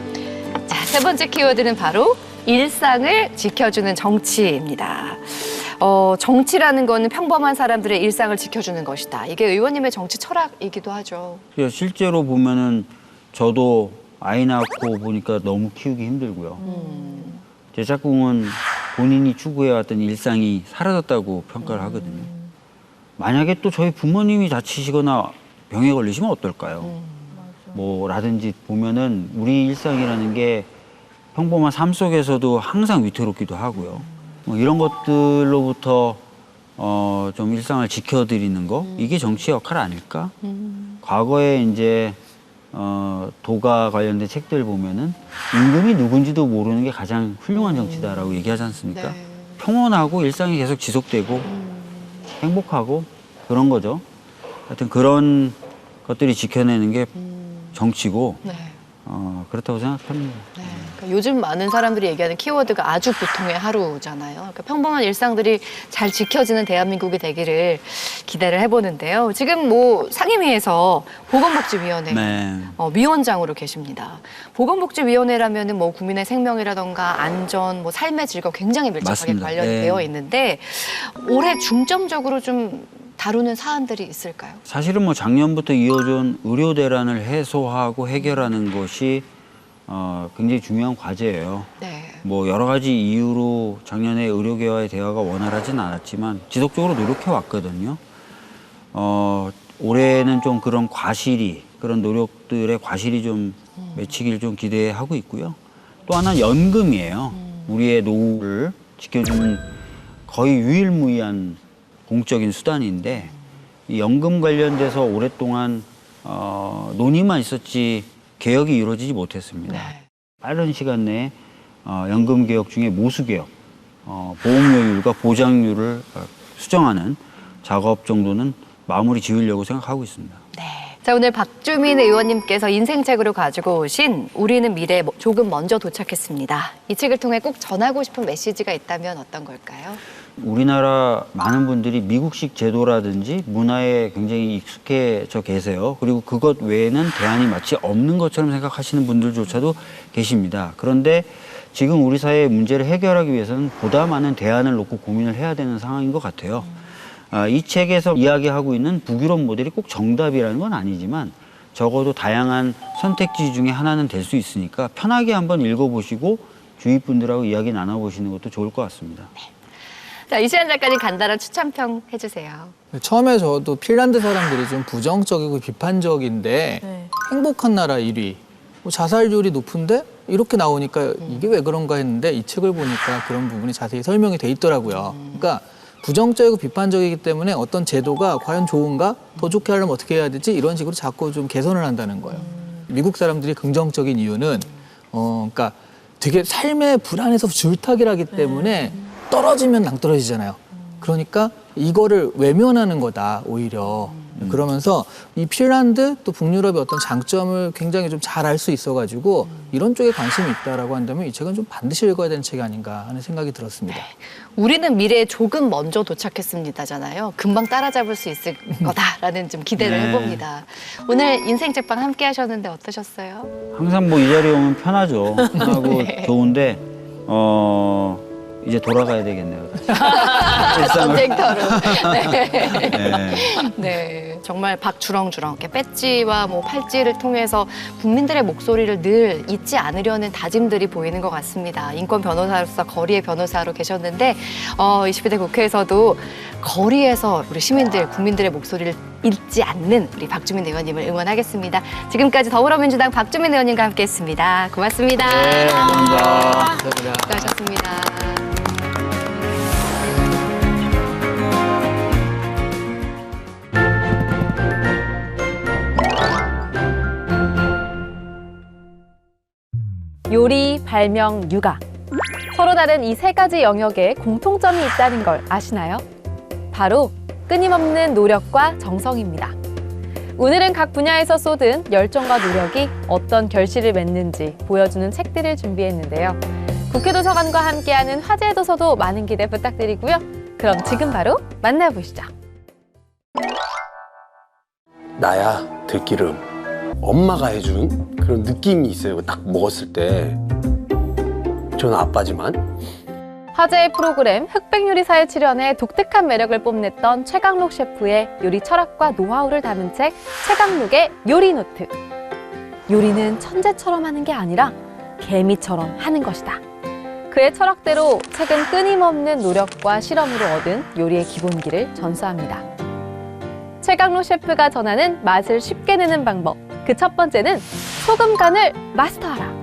자, 세 번째 키워드는 바로 일상을 지켜주는 정치입니다. 정치라는 거는 평범한 사람들의 일상을 지켜주는 것이다. 이게 의원님의 정치 철학이기도 하죠. 실제로 보면은 저도 아이 낳고 보니까 너무 키우기 힘들고요. 제 짝꿍은 본인이 추구해왔던 일상이 사라졌다고 평가를 하거든요. 만약에 또 저희 부모님이 다치시거나 병에 걸리시면 어떨까요? 뭐라든지 보면은 우리 일상이라는 게 평범한 삶 속에서도 항상 위태롭기도 하고요. 뭐 이런 것들로부터 좀 일상을 지켜드리는 거 이게 정치의 역할 아닐까? 과거에 이제 도가 관련된 책들 보면은 임금이 누군지도 모르는 게 가장 훌륭한 정치다라고 얘기하지 않습니까? 네. 평온하고 일상이 계속 지속되고 행복하고 그런 거죠. 하여튼 그런 것들이 지켜내는 게 정치고 네. 그렇다고 생각합니다. 네. 그러니까 요즘 많은 사람들이 얘기하는 키워드가 아주 보통의 하루잖아요. 그러니까 평범한 일상들이 잘 지켜지는 대한민국이 되기를 기대를 해보는데요. 지금 뭐 상임위에서 보건복지위원회 네. 위원장으로 계십니다. 보건복지위원회라면은 뭐 국민의 생명이라던가 안전, 뭐 삶의 질과 굉장히 밀접하게 맞습니다. 관련되어 네. 있는데 올해 중점적으로 좀 다루는 사안들이 있을까요? 사실은 뭐 작년부터 이어져온 의료 대란을 해소하고 해결하는 것이 굉장히 중요한 과제예요. 네. 뭐 여러 가지 이유로 작년에 의료계와의 대화가 원활하진 않았지만 지속적으로 노력해 왔거든요. 올해는 좀 그런 그런 노력들의 과실이 좀 맺히길 좀 기대하고 있고요. 또 하나는 연금이에요. 우리의 노후를 지켜주는 거의 유일무이한 공적인 수단인데 이 연금 관련돼서 오랫동안 논의만 있었지 개혁이 이루어지지 못했습니다. 네. 빠른 시간 내에 연금 개혁 중에 모수 개혁, 보험료율과 보장률을 수정하는 작업 정도는 마무리 지으려고 생각하고 있습니다. 네. 자, 오늘 박주민 의원님께서 인생책으로 가지고 오신 우리는 미래에 조금 먼저 도착했습니다. 이 책을 통해 꼭 전하고 싶은 메시지가 있다면 어떤 걸까요? 우리나라 많은 분들이 미국식 제도라든지 문화에 굉장히 익숙해져 계세요. 그리고 그것 외에는 대안이 마치 없는 것처럼 생각하시는 분들조차도 계십니다. 그런데 지금 우리 사회의 문제를 해결하기 위해서는 보다 많은 대안을 놓고 고민을 해야 되는 상황인 것 같아요. 이 책에서 이야기하고 있는 북유럽 모델이 꼭 정답이라는 건 아니지만 적어도 다양한 선택지 중에 하나는 될 수 있으니까 편하게 한번 읽어보시고 주위 분들하고 이야기 나눠보시는 것도 좋을 것 같습니다. 자, 이시안 작가님 간단한 추천평 해주세요. 처음에 저도 핀란드 사람들이 좀 부정적이고 비판적인데 네. 행복한 나라 1위, 뭐 자살률이 높은데 이렇게 나오니까 이게 왜 그런가 했는데 이 책을 보니까 그런 부분이 자세히 설명이 돼 있더라고요. 그러니까 부정적이고 비판적이기 때문에 어떤 제도가 과연 좋은가, 더 좋게 하려면 어떻게 해야 되지, 이런 식으로 자꾸 좀 개선을 한다는 거예요. 미국 사람들이 긍정적인 이유는 그러니까 되게 삶의 불안에서 줄타기라기 때문에 떨어지면 낭떨어지잖아요. 그러니까 이거를 외면하는 거다 오히려. 그러면서 이 핀란드 또 북유럽의 어떤 장점을 굉장히 좀 잘 알 수 있어가지고 이런 쪽에 관심이 있다라고 한다면 이 책은 좀 반드시 읽어야 되는 책이 아닌가 하는 생각이 들었습니다. 우리는 미래에 조금 먼저 도착했습니다잖아요. 금방 따라잡을 수 있을 거다라는 좀 기대를 네. 해봅니다. 오늘 인생 책방 함께 하셨는데 어떠셨어요? 항상 뭐 이 자리에 오면 편하죠. 편하고 좋은데 이제 돌아가야 되겠네요. 전쟁터로. 네. 네. 네, 정말 박주렁주렁 이렇게 배지와 뭐 팔찌를 통해서 국민들의 목소리를 늘 잊지 않으려는 다짐들이 보이는 것 같습니다. 인권 변호사로서 거리의 변호사로 계셨는데 20대 국회에서도 거리에서 우리 시민들, 국민들의 목소리를 잊지 않는 우리 박주민 의원님을 응원하겠습니다. 지금까지 더불어민주당 박주민 의원님과 함께했습니다. 고맙습니다. 네, 감사합니다. 수고하셨습니다. 요리, 발명, 육아. 서로 다른 이 세 가지 영역에 공통점이 있다는 걸 아시나요? 바로 끊임없는 노력과 정성입니다. 오늘은 각 분야에서 쏟은 열정과 노력이 어떤 결실을 맺는지 보여주는 책들을 준비했는데요. 국회도서관과 함께하는 화제의 도서도 많은 기대 부탁드리고요. 그럼 지금 바로 만나보시죠. 나야 들기름. 엄마가 해준 그런 느낌이 있어요. 딱 먹었을 때. 저는 아빠지만. 화제의 프로그램 흑백요리사에 출연해 독특한 매력을 뽐냈던 최강록 셰프의 요리 철학과 노하우를 담은 책 최강록의 요리노트. 요리는 천재처럼 하는 게 아니라 개미처럼 하는 것이다. 그의 철학대로 책은 끊임없는 노력과 실험으로 얻은 요리의 기본기를 전수합니다. 최강록 셰프가 전하는 맛을 쉽게 내는 방법. 그 첫 번째는 소금 간을 마스터하라.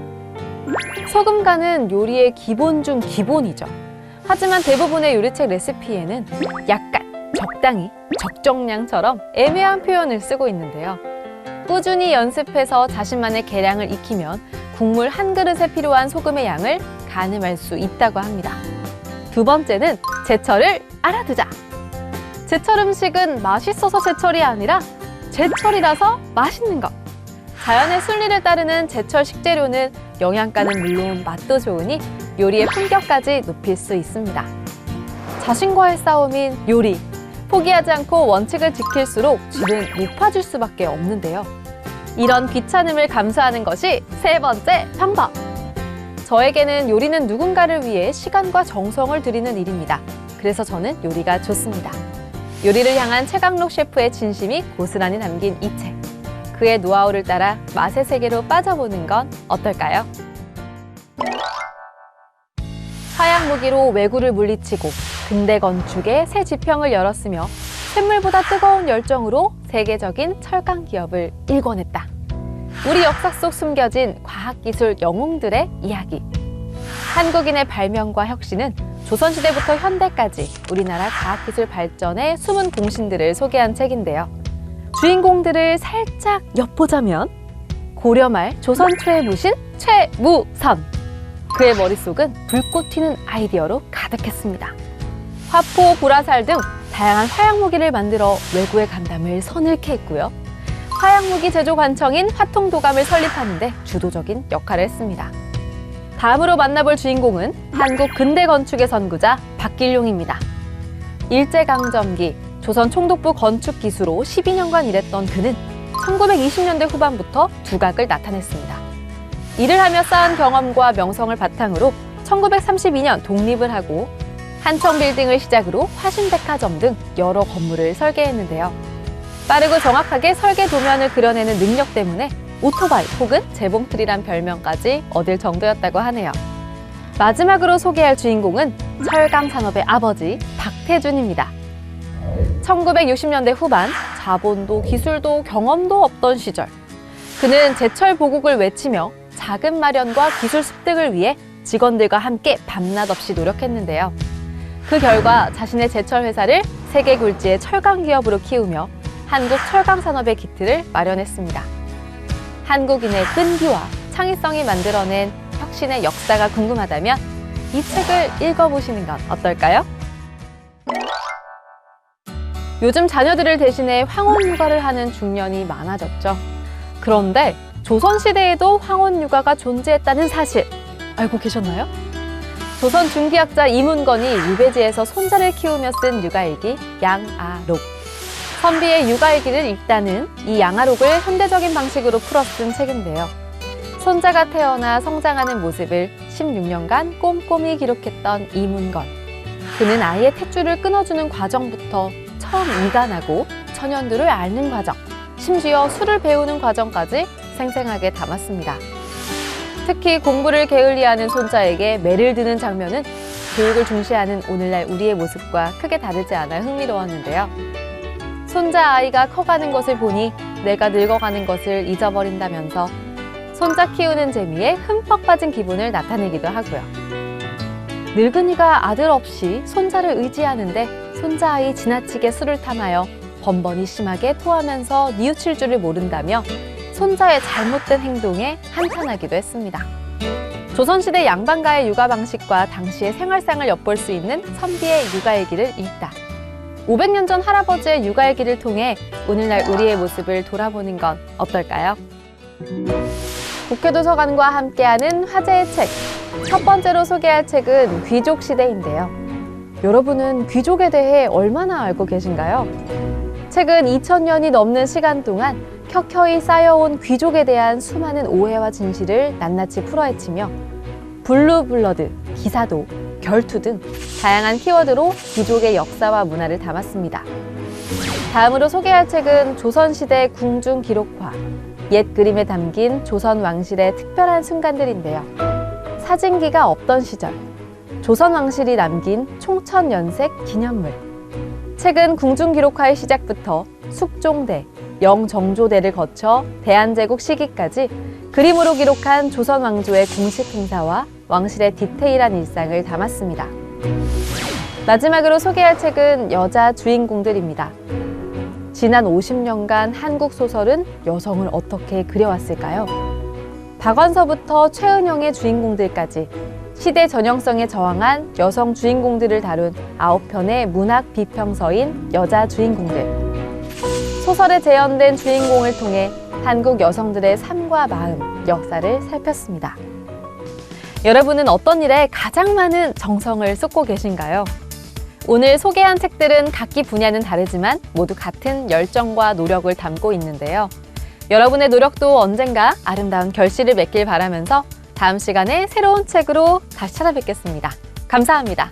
소금 간은 요리의 기본 중 기본이죠. 하지만 대부분의 요리책 레시피에는 약간, 적당히, 적정량처럼 애매한 표현을 쓰고 있는데요. 꾸준히 연습해서 자신만의 계량을 익히면 국물 한 그릇에 필요한 소금의 양을 가늠할 수 있다고 합니다. 두 번째는 제철을 알아두자. 제철 음식은 맛있어서 제철이 아니라 제철이라서 맛있는 것. 자연의 순리를 따르는 제철 식재료는 영양가는 물론 맛도 좋으니 요리의 품격까지 높일 수 있습니다. 자신과의 싸움인 요리. 포기하지 않고 원칙을 지킬수록 질은 높아질 수밖에 없는데요. 이런 귀찮음을 감수하는 것이 세 번째 방법. 저에게는 요리는 누군가를 위해 시간과 정성을 들이는 일입니다. 그래서 저는 요리가 좋습니다. 요리를 향한 최강록 셰프의 진심이 고스란히 담긴 이 책. 그의 노하우를 따라 맛의 세계로 빠져보는 건 어떨까요? 화약 무기로 왜구를 물리치고 근대 건축의 새 지평을 열었으며 샘물보다 뜨거운 열정으로 세계적인 철강 기업을 일궈냈다. 우리 역사 속 숨겨진 과학기술 영웅들의 이야기. 한국인의 발명과 혁신은 조선시대부터 현대까지 우리나라 과학기술 발전의 숨은 공신들을 소개한 책인데요. 주인공들을 살짝 엿보자면 고려 말 조선 초의 무신 최무선. 그의 머릿속은 불꽃 튀는 아이디어로 가득했습니다. 화포, 보라살 등 다양한 화약무기를 만들어 외구의 간담을 서늘케 했고요. 화약무기 제조 관청인 화통도감을 설립하는 데 주도적인 역할을 했습니다. 다음으로 만나볼 주인공은 한국 근대 건축의 선구자 박길용입니다. 일제강점기 조선 총독부 건축 기수로 12년간 일했던 그는 1920년대 후반부터 두각을 나타냈습니다. 일을 하며 쌓은 경험과 명성을 바탕으로 1932년 독립을 하고 한청빌딩을 시작으로 화신백화점 등 여러 건물을 설계했는데요. 빠르고 정확하게 설계 도면을 그려내는 능력 때문에 오토바이 혹은 재봉틀이란 별명까지 얻을 정도였다고 하네요. 마지막으로 소개할 주인공은 철강 산업의 아버지 박태준입니다. 1960년대 후반 자본도 기술도 경험도 없던 시절, 그는 제철 보국을 외치며 자금 마련과 기술 습득을 위해 직원들과 함께 밤낮 없이 노력했는데요. 그 결과 자신의 제철 회사를 세계 굴지의 철강 기업으로 키우며 한국 철강 산업의 기틀을 마련했습니다. 한국인의 끈기와 창의성이 만들어낸 혁신의 역사가 궁금하다면 이 책을 읽어보시는 건 어떨까요? 요즘 자녀들을 대신해 황혼 육아를 하는 중년이 많아졌죠. 그런데 조선시대에도 황혼 육아가 존재했다는 사실 알고 계셨나요? 조선 중기학자 이문건이 유배지에서 손자를 키우며 쓴 육아일기 양아록. 선비의 육아일기를 읽다는 이 양아록을 현대적인 방식으로 풀어 쓴 책인데요. 손자가 태어나 성장하는 모습을 16년간 꼼꼼히 기록했던 이문건. 그는 아이의 탯줄을 끊어주는 과정부터 처음 이가 나고 천연두를 앓는 과정, 심지어 술을 배우는 과정까지 생생하게 담았습니다. 특히 공부를 게을리하는 손자에게 매를 드는 장면은 교육을 중시하는 오늘날 우리의 모습과 크게 다르지 않아 흥미로웠는데요. 손자 아이가 커가는 것을 보니 내가 늙어가는 것을 잊어버린다면서 손자 키우는 재미에 흠뻑 빠진 기분을 나타내기도 하고요. 늙은이가 아들 없이 손자를 의지하는데 손자 아이 지나치게 술을 탐하여 번번이 심하게 토하면서 뉘우칠 줄을 모른다며 손자의 잘못된 행동에 한탄하기도 했습니다. 조선시대 양반가의 육아 방식과 당시의 생활상을 엿볼 수 있는 선비의 육아일기를 읽다. 500년 전 할아버지의 육아일기를 통해 오늘날 우리의 모습을 돌아보는 건 어떨까요? 국회도서관과 함께하는 화제의 책. 첫 번째로 소개할 책은 귀족 시대인데요. 여러분은 귀족에 대해 얼마나 알고 계신가요? 최근 2000년이 넘는 시간 동안 켜켜이 쌓여온 귀족에 대한 수많은 오해와 진실을 낱낱이 풀어헤치며 블루블러드, 기사도, 결투 등 다양한 키워드로 귀족의 역사와 문화를 담았습니다. 다음으로 소개할 책은 조선시대 궁중 기록화, 옛 그림에 담긴 조선 왕실의 특별한 순간들인데요. 사진기가 없던 시절, 조선 왕실이 남긴 총천연색 기념물. 책은 궁중 기록화의 시작부터 숙종대, 영정조대를 거쳐 대한제국 시기까지 그림으로 기록한 조선 왕조의 공식 행사와 왕실의 디테일한 일상을 담았습니다. 마지막으로 소개할 책은 여자 주인공들입니다. 지난 50년간 한국 소설은 여성을 어떻게 그려왔을까요? 박완서부터 최은영의 주인공들까지 시대 전형성에 저항한 여성 주인공들을 다룬 9편의 문학 비평서인 여자 주인공들. 소설에 재현된 주인공을 통해 한국 여성들의 삶과 마음, 역사를 살폈습니다. 여러분은 어떤 일에 가장 많은 정성을 쏟고 계신가요? 오늘 소개한 책들은 각기 분야는 다르지만 모두 같은 열정과 노력을 담고 있는데요. 여러분의 노력도 언젠가 아름다운 결실을 맺길 바라면서 다음 시간에 새로운 책으로 다시 찾아뵙겠습니다. 감사합니다.